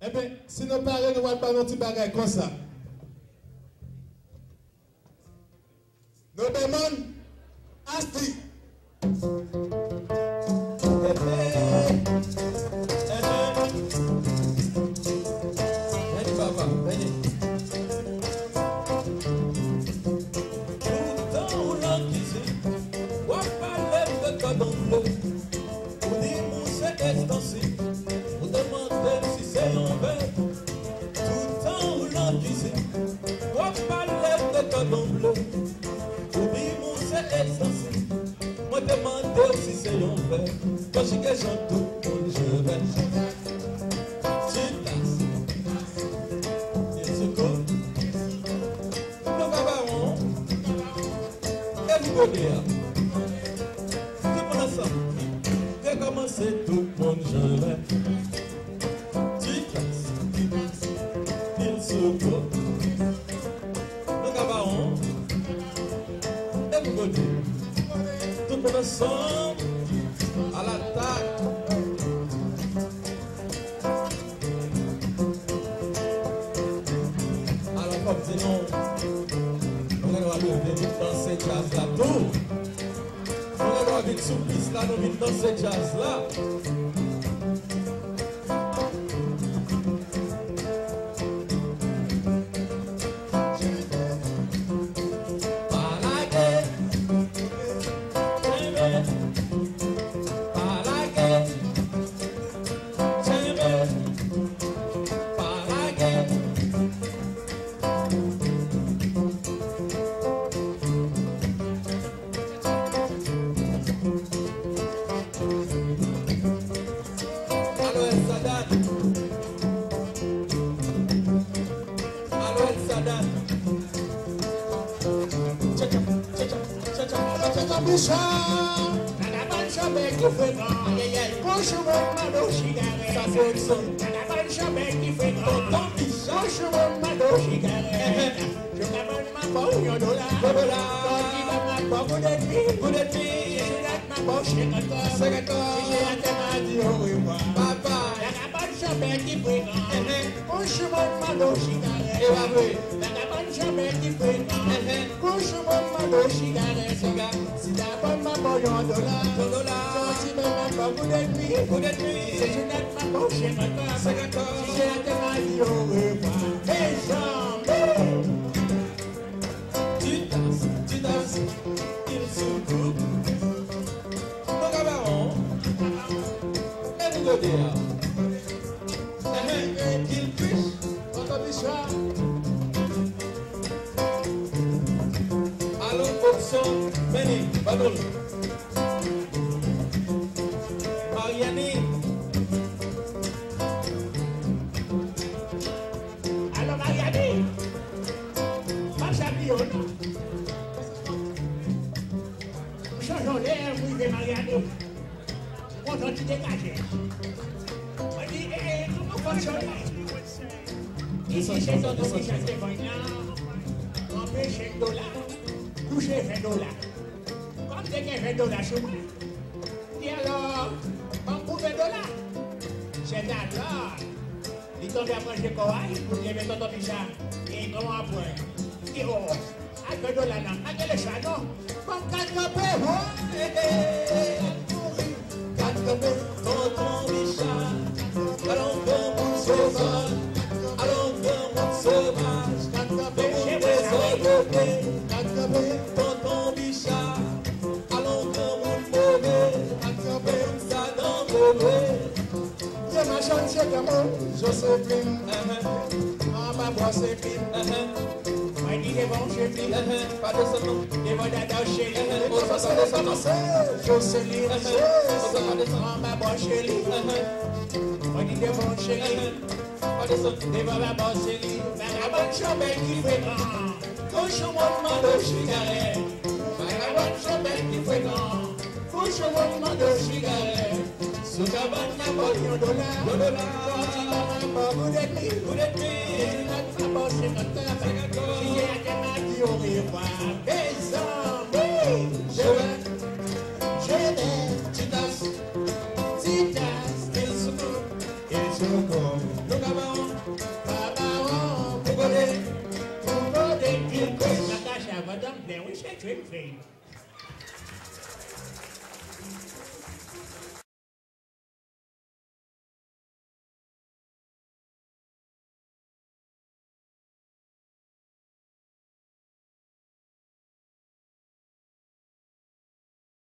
Eh bien, si nous parlons, nous allons pas nos petits bagages comme ça. Nous demandons Asti. Moi demande si c'est un vrai. Quand je chante tout le monde, je vais. Tout le monde ensemble. J'ai commencé tout le monde, je vais. Tu casses. Il se coupe. Le cabaron. Everybody. Tout le monde ensemble. À l'attaque. Alors, comme c'est non. On va lever dans cette jazz là tout. On va vite sous piste là, nous vite dans cette jazz là. Look around. c'est une fille.